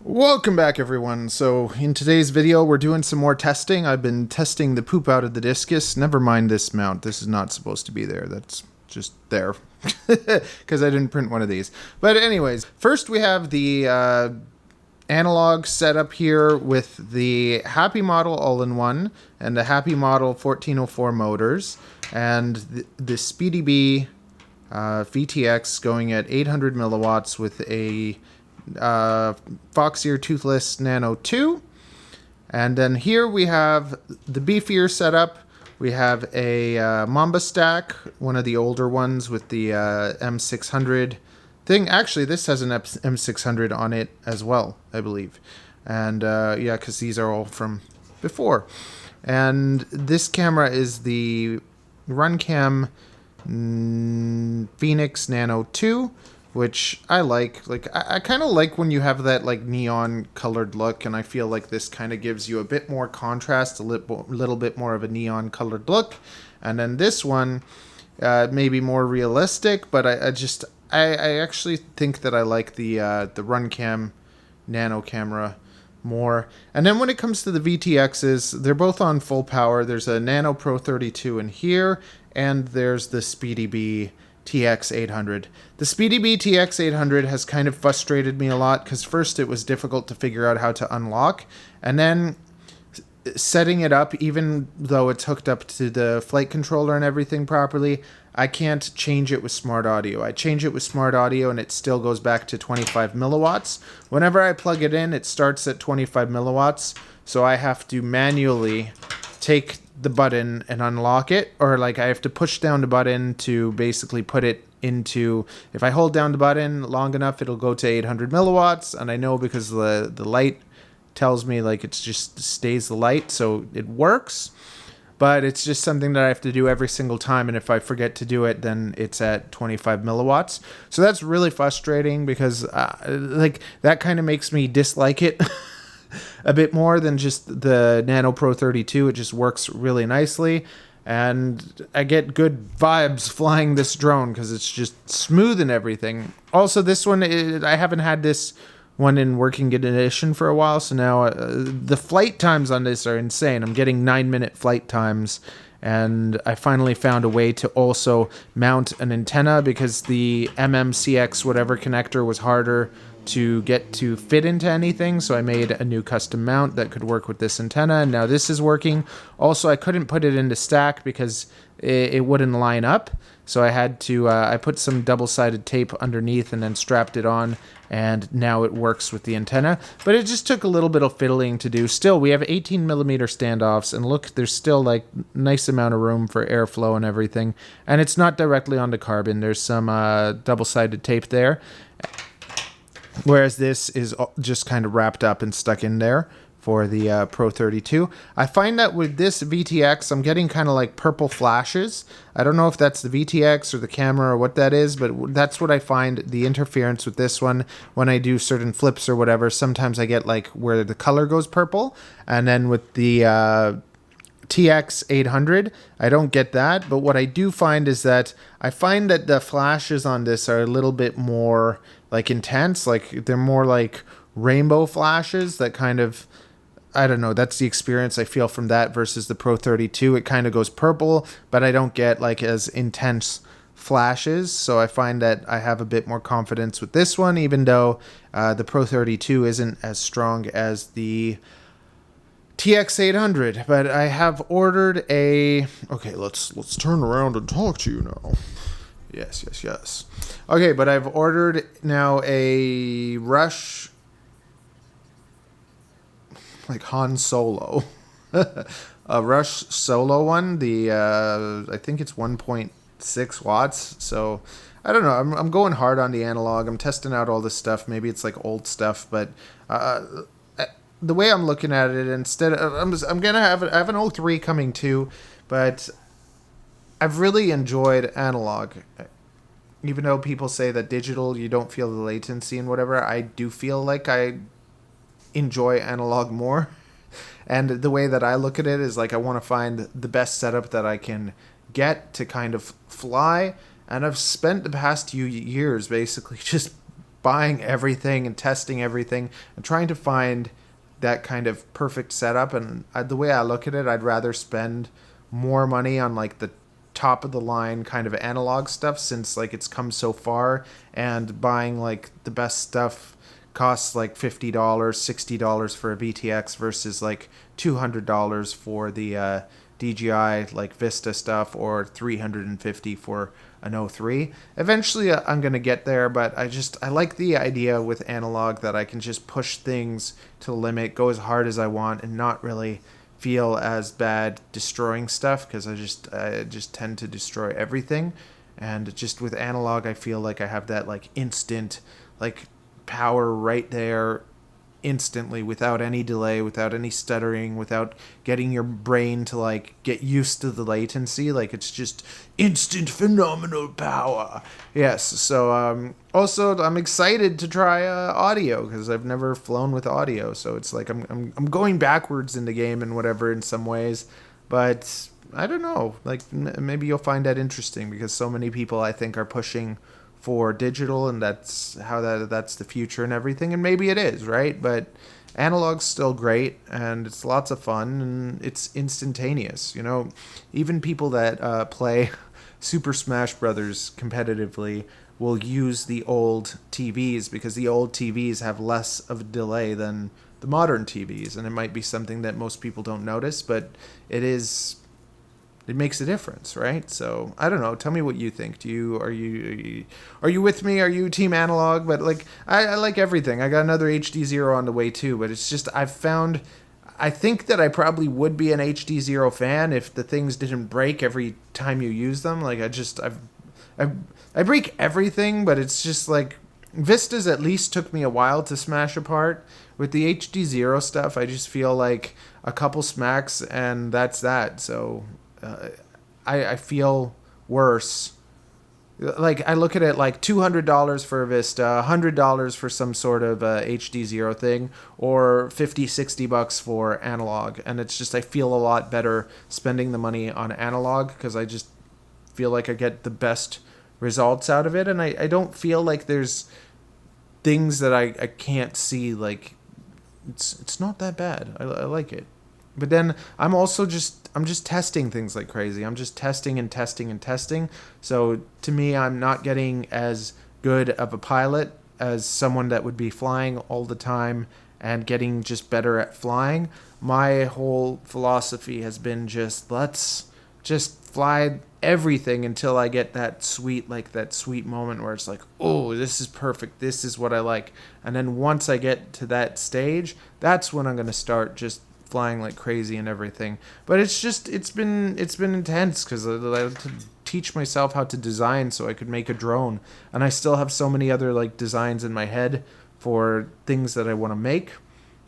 Welcome back, everyone. So in today's video we're doing some more testing. I've been testing the poop out of the discus. Never mind this mount. This is not supposed to be there. That's just there because I didn't print one of these. But anyways, first we have the analog setup here with the Happy Model all-in-one and the Happy Model 1404 motors and the Speedy Bee VTX going at 800 milliwatts with a Foxeer Toothless Nano 2. And then here we have the beefier setup. We have a Mamba stack, one of the older ones with the M600 thing. Actually, this has an M600 on it as well, I believe. And yeah, because these are all from before. And this camera is the Runcam Phoenix Nano 2, which I like. Like, I kind of like when you have that like neon colored look, and I feel like this kind of gives you a bit more contrast, a little bit more of a neon colored look. And then this one, maybe more realistic, but I actually think that I like the Runcam Nano camera more. And then when it comes to the VTXs, they're both on full power. There's a Nano Pro 32 in here, and there's the Speedy Bee TX800. The Speedy Bee TX800 has kind of frustrated me a lot because first it was difficult to figure out how to unlock, and then setting it up, even though it's hooked up to the flight controller and everything properly, I can't change it with smart audio. I change it with smart audio and it still goes back to 25 milliwatts. Whenever I plug it in, it starts at 25 milliwatts, so I have to manually take the button and unlock it, or like I have to push down the button to basically put it into, if I hold down the button long enough, it'll go to 800 milliwatts, and I know because the light tells me like it's just stays the light, so it works. But it's just something that I have to do every single time, and if I forget to do it, then it's at 25 milliwatts. So that's really frustrating because like that kind of makes me dislike it a bit more than just the Nano Pro 32. It just works really nicely, and I get good vibes flying this drone because it's just smooth and everything. Also, this one, I haven't had this one in working condition for a while, so now the flight times on this are insane. I'm getting 9-minute flight times, and I finally found a way to also mount an antenna because the MMCX whatever connector was harder to get to fit into anything, so I made a new custom mount that could work with this antenna, and now this is working. Also, I couldn't put it into stack because it wouldn't line up, so I had to I put some double-sided tape underneath and then strapped it on, and now it works with the antenna. But it just took a little bit of fiddling to do. Still, we have 18 millimeter standoffs, and look, there's still like nice amount of room for airflow and everything, and it's not directly onto carbon. There's some double-sided tape there, whereas this is just kind of wrapped up and stuck in there for the Pro 32. I find that with this VTX, I'm getting kind of like purple flashes. I don't know if that's the VTX or the camera or what that is, but that's what I find the interference with this one when I do certain flips or whatever. Sometimes I get like where the color goes purple, and then with the TX800, I don't get that. But what I do find is that I find that the flashes on this are a little bit more like intense, like they're more like rainbow flashes that kind of, I don't know, that's the experience I feel from that versus the Pro 32. It kind of goes purple, but I don't get like as intense flashes, so I find that I have a bit more confidence with this one, even though the Pro 32 isn't as strong as the TX800. But I have ordered a, okay, let's turn around and talk to you now. Yes. Okay, but I've ordered now a Rush, like Han Solo, a Rush Solo one. The I think it's 1.6 watts. So I don't know. I'm going hard on the analog. I'm testing out all this stuff. Maybe it's like old stuff, but the way I'm looking at it, instead of, I'm gonna have I have an 03 coming too, but I've really enjoyed analog. Even though people say that digital, you don't feel the latency and whatever, I do feel like I enjoy analog more. And the way that I look at it is like I want to find the best setup that I can get to kind of fly. And I've spent the past few years basically just buying everything and testing everything and trying to find that kind of perfect setup. And the way I look at it, I'd rather spend more money on like the top of the line kind of analog stuff, since like it's come so far, and buying like the best stuff costs like $50, $60 for a BTX versus like $200 for the DJI like Vista stuff, or $350 for an O3. Eventually I'm going to get there, but I like the idea with analog that I can just push things to the limit, go as hard as I want, and not really feel as bad destroying stuff, because I just tend to destroy everything. And just with analog, I feel like I have that like instant like power right there instantly, without any delay, without any stuttering, without getting your brain to like get used to the latency. Like it's just instant phenomenal power. Yes. So also I'm excited to try audio, because I've never flown with audio. So it's like I'm going backwards in the game and whatever in some ways, but I don't know. Like maybe you'll find that interesting, because so many people I think are pushing for digital, and that's how that's the future and everything, and maybe it is, right? But analog's still great, and it's lots of fun, and it's instantaneous. You know, even people that play Super Smash Brothers competitively will use the old TVs, because the old TVs have less of a delay than the modern TVs, and it might be something that most people don't notice, but it makes a difference, right? So I don't know. Tell me what you think. Are you with me? Are you team analog? But like I like everything. I got another HD Zero on the way too. But it's just I think that I probably would be an HD Zero fan if the things didn't break every time you use them. Like I break everything, but it's just like Vistas at least took me a while to smash apart. With the HD Zero stuff, I just feel like a couple smacks and that's that. So I feel worse. Like I look at it like $200 for a Vista, $100 for some sort of HD Zero thing, or $50-$60 for analog, and it's just I feel a lot better spending the money on analog, because I just feel like I get the best results out of it, and I don't feel like there's things that I can't see. Like it's not that bad. I like it. But then I'm just testing things like crazy. I'm just testing and testing and testing. So to me, I'm not getting as good of a pilot as someone that would be flying all the time and getting just better at flying. My whole philosophy has been let's just fly everything until I get that sweet moment where it's like, oh, this is perfect. This is what I like. And then once I get to that stage, that's when I'm going to start just flying like crazy and everything. But it's been intense, because I had to teach myself how to design so I could make a drone, and I still have so many other like designs in my head for things that I want to make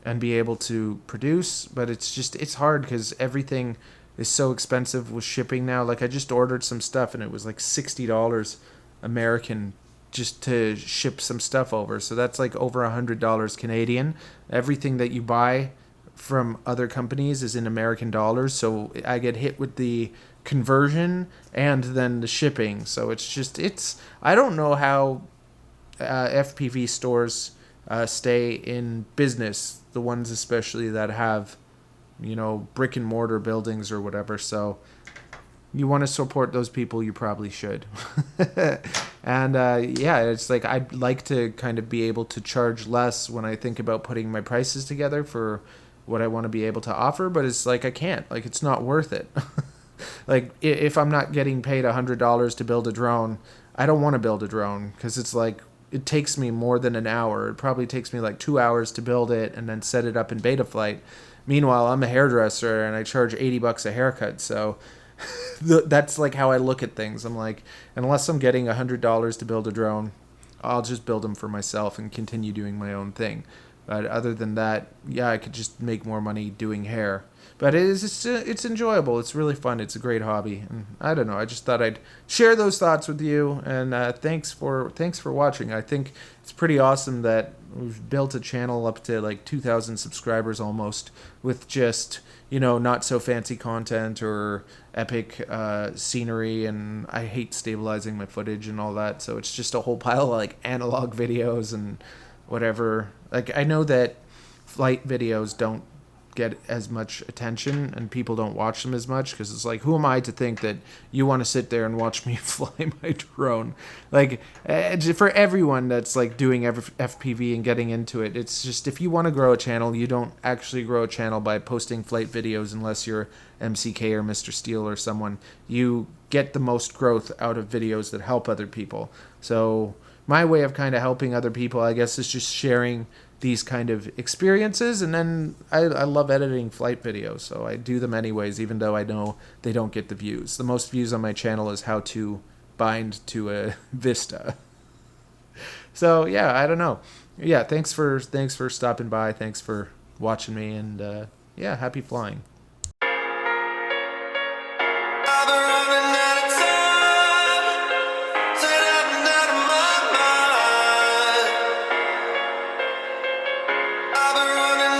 and be able to produce. But it's hard, because everything is so expensive with shipping now. Like I just ordered some stuff and it was like $60 American just to ship some stuff over, so that's like over $100 Canadian. Everything that you buy from other companies is in American dollars, so I get hit with the conversion and then the shipping. So I don't know how FPV stores stay in business, the ones especially that have, you know, brick and mortar buildings or whatever. So you want to support those people, you probably should. And it's like I'd like to kind of be able to charge less when I think about putting my prices together for what I want to be able to offer, but it's like I can't. Like it's not worth it. Like if I'm not getting paid $100 to build a drone, I don't want to build a drone, because it's like it takes me more than an hour. It probably takes me like 2 hours to build it and then set it up in beta flight. Meanwhile, I'm a hairdresser and I charge $80 a haircut, so that's like how I look at things. I'm like, unless I'm getting $100 to build a drone, I'll just build them for myself and continue doing my own thing. But other than that, yeah, I could just make more money doing hair. But it's enjoyable. It's really fun. It's a great hobby. And I don't know. I just thought I'd share those thoughts with you. And thanks for watching. I think it's pretty awesome that we've built a channel up to like 2,000 subscribers almost, with just, you know, not so fancy content or epic scenery. And I hate stabilizing my footage and all that. So it's just a whole pile of like analog videos and whatever. Like, I know that flight videos don't get as much attention and people don't watch them as much, because it's like, who am I to think that you want to sit there and watch me fly my drone? Like, for everyone that's like doing FPV and getting into it, it's just, if you want to grow a channel, you don't actually grow a channel by posting flight videos unless you're MCK or Mr. Steel or someone. You get the most growth out of videos that help other people. So my way of kind of helping other people, I guess, is just sharing these kind of experiences. And then I love editing flight videos, so I do them anyways, even though I know they don't get the views. The most views on my channel is how to bind to a Vista. So yeah, I don't know. Yeah, thanks for stopping by. Thanks for watching me, and yeah, happy flying. I've been running